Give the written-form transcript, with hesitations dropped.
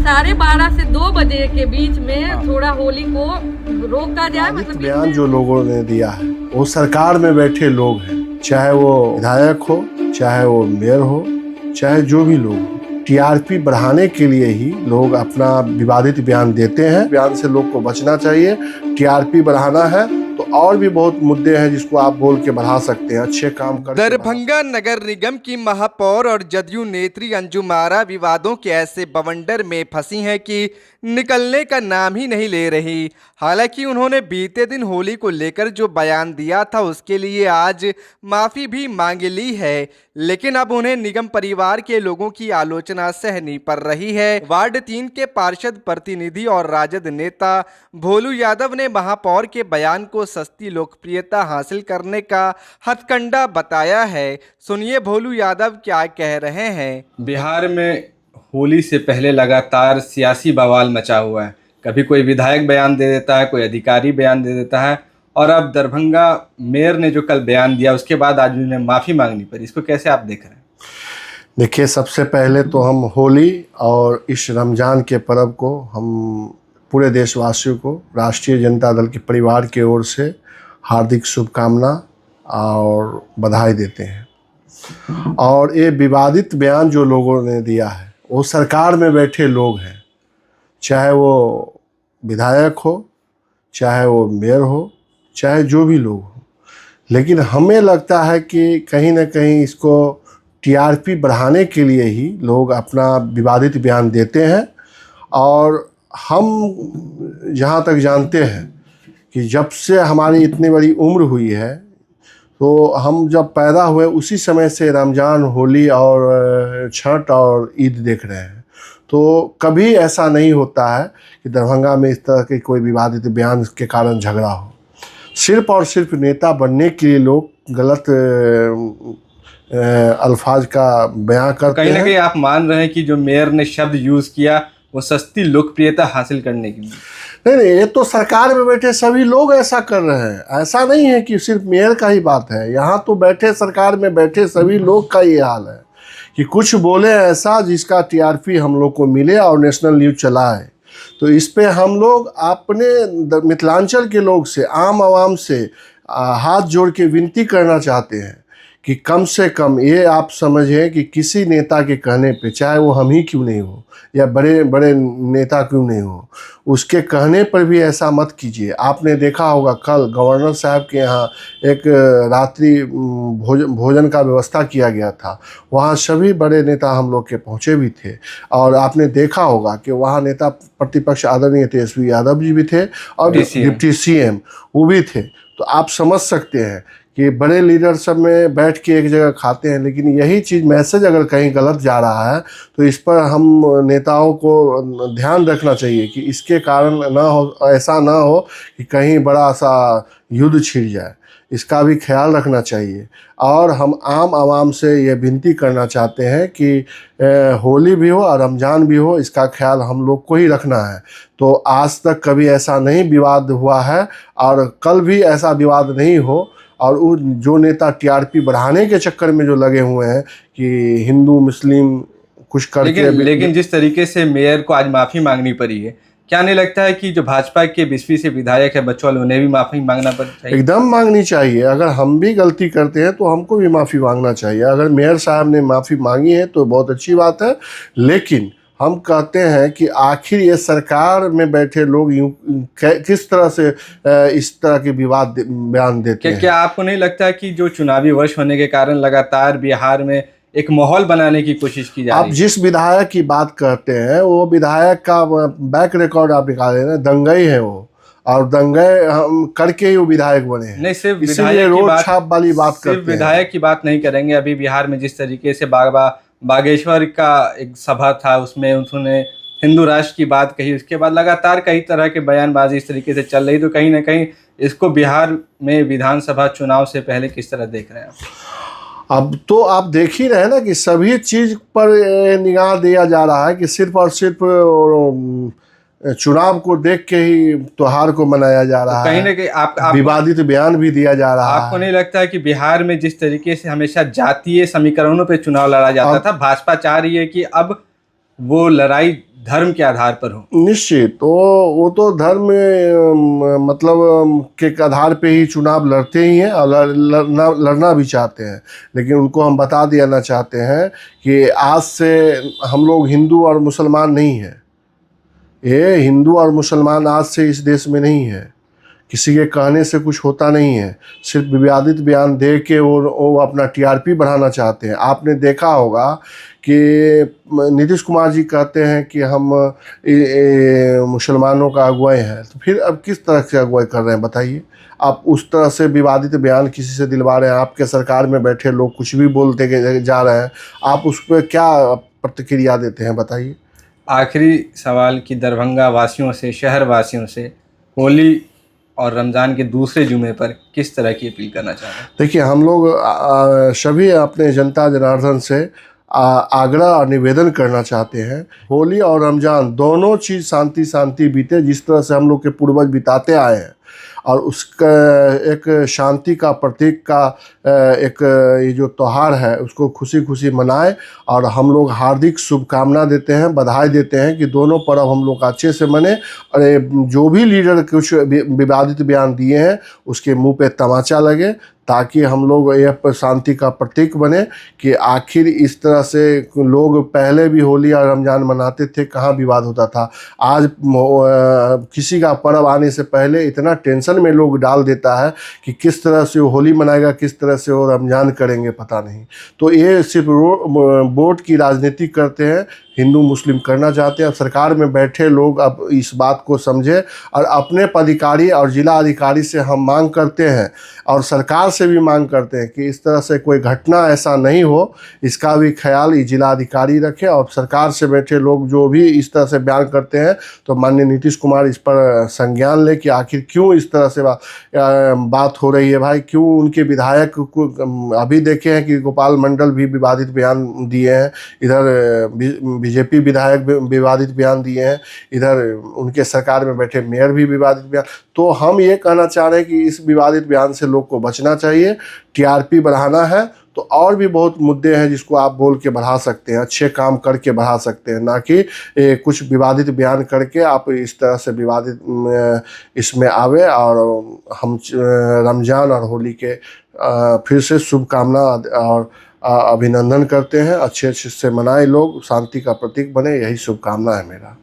12:30 से 2 बजे के बीच में थोड़ा होली को रोका जाए। मतलब बयान जो लोगों ने दिया है वो सरकार में बैठे लोग हैं, चाहे वो विधायक हो, चाहे वो मेयर हो, चाहे जो भी लोग हो, टीआरपी बढ़ाने के लिए ही लोग अपना विवादित बयान देते हैं। बयान से लोग को बचना चाहिए। टीआरपी बढ़ाना है तो और भी बहुत मुद्दे हैं जिसको आप बोल के बढ़ा सकते हैं, अच्छे काम कर। दरभंगा नगर निगम की महापौर और जदयू नेत्री अंजुम आरा विवादों के ऐसे बवंडर में फंसी हैं कि निकलने का नाम ही नहीं ले रही। हालांकि उन्होंने बीते दिन होली को लेकर जो बयान दिया था उसके लिए आज माफी भी मांग ली है, लेकिन अब उन्हें निगम परिवार के लोगों की आलोचना सहनी पड़ रही है। वार्ड 3 के पार्षद प्रतिनिधि और राजद नेता भोलू यादव ने महापौर के बयान को सस्ती लोकप्रियता हासिल करने का हथकंडा बताया है। सुनिए भोलू यादव क्या कह रहे हैं। बिहार में होली से पहले लगातार सियासी बवाल मचा हुआ है। कभी कोई विधायक बयान दे देता है, कोई अधिकारी बयान दे देता है, और अब दरभंगा मेयर ने जो कल बयान दिया उसके बाद आज उन्हें माफ़ी मांगनी पड़ी। इसको कैसे आप देख रहे हैं? देखिए, सबसे पहले तो हम होली और इस रमज़ान के पर्व को हम पूरे देशवासियों को राष्ट्रीय जनता दल के परिवार की ओर से हार्दिक शुभकामना और बधाई देते हैं। और ये विवादित बयान जो लोगों ने दिया है वो सरकार में बैठे लोग हैं, चाहे वो विधायक हो, चाहे वो मेयर हो, चाहे जो भी लोग हो। लेकिन हमें लगता है कि कहीं ना कहीं इसको टीआरपी बढ़ाने के लिए ही लोग अपना विवादित बयान देते हैं। और हम जहाँ तक जानते हैं कि जब से हमारी इतनी बड़ी उम्र हुई है, तो हम जब पैदा हुए उसी समय से रमज़ान, होली और छठ और ईद देख रहे हैं। तो कभी ऐसा नहीं होता है कि दरभंगा में इस तरह के कोई विवादित बयान के कारण झगड़ा हो। सिर्फ और सिर्फ नेता बनने के लिए लोग गलत अल्फाज का बयान करते हैं। कहीं ना कहीं आप मान रहे हैं कि जो मेयर ने शब्द यूज़ किया वो सस्ती लोकप्रियता हासिल करने के लिए? नहीं, ये तो सरकार में बैठे सभी लोग ऐसा कर रहे हैं। ऐसा नहीं है कि सिर्फ मेयर का ही बात है। यहाँ तो बैठे सरकार में बैठे सभी लोग का ये हाल है कि कुछ बोले ऐसा जिसका टीआरपी हम लोग को मिले और नेशनल न्यूज़ चलाए। तो इस पे हम लोग अपने मिथिलांचल के लोग से, आम आवाम से हाथ जोड़ के विनती करना चाहते हैं कि कम से कम ये आप समझें कि किसी नेता के कहने पे, चाहे वो हम ही क्यों नहीं हो या बड़े बड़े नेता क्यों नहीं हो, उसके कहने पर भी ऐसा मत कीजिए। आपने देखा होगा कल गवर्नर साहब के यहाँ एक रात्रि भोजन का व्यवस्था किया गया था। वहाँ सभी बड़े नेता हम लोग के पहुँचे भी थे। और आपने देखा होगा कि वहाँ नेता प्रतिपक्ष आदरणीय तेजस्वी यादव जी भी थे और डिप्टी सीएम वो भी थे। तो आप समझ सकते हैं कि बड़े लीडर सब में बैठ के एक जगह खाते हैं। लेकिन यही चीज़ मैसेज अगर कहीं गलत जा रहा है तो इस पर हम नेताओं को ध्यान रखना चाहिए कि इसके कारण ना हो, ऐसा ना हो कि कहीं बड़ा सा युद्ध छिड़ जाए। इसका भी ख्याल रखना चाहिए। और हम आम आवाम से ये विनती करना चाहते हैं कि होली भी हो और रमज़ान भी हो, इसका ख्याल हम लोग को ही रखना है। तो आज तक कभी ऐसा नहीं विवाद हुआ है और कल भी ऐसा विवाद नहीं हो। और वो जो नेता टीआरपी बढ़ाने के चक्कर में जो लगे हुए हैं कि हिंदू मुस्लिम कुछ करके, लेकिन जिस तरीके से मेयर को आज माफ़ी मांगनी पड़ी है, क्या नहीं लगता है कि जो भाजपा के 20वीं से विधायक है बच्चों वाले, उन्हें भी माफ़ी मांगना चाहिए? एकदम मांगनी चाहिए। अगर हम भी गलती करते हैं तो हमको भी माफ़ी मांगना चाहिए। अगर मेयर साहब ने माफ़ी मांगी है तो बहुत अच्छी बात है। लेकिन हम कहते हैं कि आखिर ये सरकार में बैठे लोग यूँ किस तरह से इस तरह के विवाद बयान देते हैं? क्या आपको नहीं लगता है कि जो चुनावी वर्ष होने के कारण लगातार बिहार में एक माहौल बनाने की कोशिश की जा रही है? आप जिस विधायक की बात करते हैं वो विधायक का बैक रिकॉर्ड आप निकाले ना, दंगई है वो, और दंगे हम करके ही वो विधायक बने हैं। नहीं, सिर्फ विधायक रोड छाप वाली बात करते हैं। विधायक की बात नहीं करेंगे। अभी बिहार में जिस तरीके से बागेश्वर का एक सभा था, उसमें उन्होंने हिंदू राष्ट्र की बात कही। उसके बाद लगातार कई तरह के बयानबाजी इस तरीके से चल रही। तो कहीं ना कहीं इसको बिहार में विधानसभा चुनाव से पहले किस तरह देख रहे हैं आप? अब तो आप देख ही रहे हैं ना कि सभी चीज़ पर निगाह दिया जा रहा है कि सिर्फ और सिर्फ चुनाव को देख के ही त्योहार को मनाया जा रहा है। कहीं ना कहीं विवादित बयान भी दिया जा रहा है। आपको नहीं लगता है कि बिहार में जिस तरीके से हमेशा जातीय समीकरणों पे चुनाव लड़ा जाता था, भाजपा चाह रही है कि अब वो लड़ाई धर्म के आधार पर हो। निश्चित, तो वो तो धर्म मतलब के आधार पे ही चुनाव लड़ते ही हैं और लड़ना भी चाहते हैं, लेकिन उनको हम बता देना चाहते हैं कि आज से हम लोग हिंदू और मुसलमान नहीं हैं। ये हिंदू और मुसलमान आज से इस देश में नहीं है। किसी के कहने से कुछ होता नहीं है। सिर्फ विवादित बयान दे के वो अपना टीआरपी बढ़ाना चाहते हैं। आपने देखा होगा कि नीतीश कुमार जी कहते हैं कि हम मुसलमानों का अगुवाई हैं, तो फिर अब किस तरह से अगुवाई कर रहे हैं बताइए। आप उस तरह से विवादित बयान किसी से दिलवा रहे हैं। आपके सरकार में बैठे लोग कुछ भी बोलते जा रहे हैं, आप उस पर क्या प्रतिक्रिया देते हैं बताइए। आखिरी सवाल कि दरभंगा वासियों से, शहर वासियों से होली और रमज़ान के दूसरे जुमे पर किस तरह की अपील करना चाह रहे हैं? देखिए, हम लोग सभी अपने जनता जनार्दन से आग्रह और निवेदन करना चाहते हैं, होली और रमज़ान दोनों चीज़ शांति बीते, जिस तरह से हम लोग के पूर्वज बिताते आए हैं, और उसका एक शांति का प्रतीक का एक ये जो त्यौहार है उसको खुशी खुशी मनाएं। और हम लोग हार्दिक शुभकामना देते हैं, बधाई देते हैं कि दोनों पर्व हम लोग अच्छे से मने। और जो भी लीडर कुछ विवादित बयान दिए हैं उसके मुंह पे तमाचा लगे, ताकि हम लोग यह शांति का प्रतीक बने कि आखिर इस तरह से लोग पहले भी होली और रमज़ान मनाते थे, कहाँ विवाद होता था। आज किसी का पर्व आने से पहले इतना टेंशन में लोग डाल देता है कि किस तरह से वो होली मनाएगा, किस तरह से वो रमज़ान करेंगे, पता नहीं। तो ये सिर्फ वोट की राजनीति करते हैं, हिंदू मुस्लिम करना चाहते हैं। अब सरकार में बैठे लोग अब इस बात को समझे और अपने पदाधिकारी और जिला अधिकारी से हम मांग करते हैं और सरकार से भी मांग करते हैं कि इस तरह से कोई घटना ऐसा नहीं हो, इसका भी ख्याल जिला अधिकारी रखे। और सरकार से बैठे लोग जो भी इस तरह से बयान करते हैं तो माननीय नीतीश कुमार इस पर संज्ञान ले कि आखिर क्यों इस तरह से बात हो रही है भाई। क्यों उनके विधायक को अभी देखे हैं कि गोपाल मंडल भी विवादित बयान दिए हैं, इधर बीजेपी विधायक विवादित बयान दिए हैं, इधर उनके सरकार में बैठे मेयर भी विवादित बयान। तो हम ये कहना चाह रहे हैं कि इस विवादित बयान से लोग को बचना चाहिए। टीआरपी बढ़ाना है तो और भी बहुत मुद्दे हैं जिसको आप बोल के बढ़ा सकते हैं, अच्छे काम करके बढ़ा सकते हैं, ना कि कुछ विवादित बयान करके आप इस तरह से विवादित इसमें आवे। और हम रमज़ान और होली के फिर से शुभकामना और अभिनंदन करते हैं। अच्छे से मनाए, लोग शांति का प्रतीक बने, यही शुभकामना है मेरा।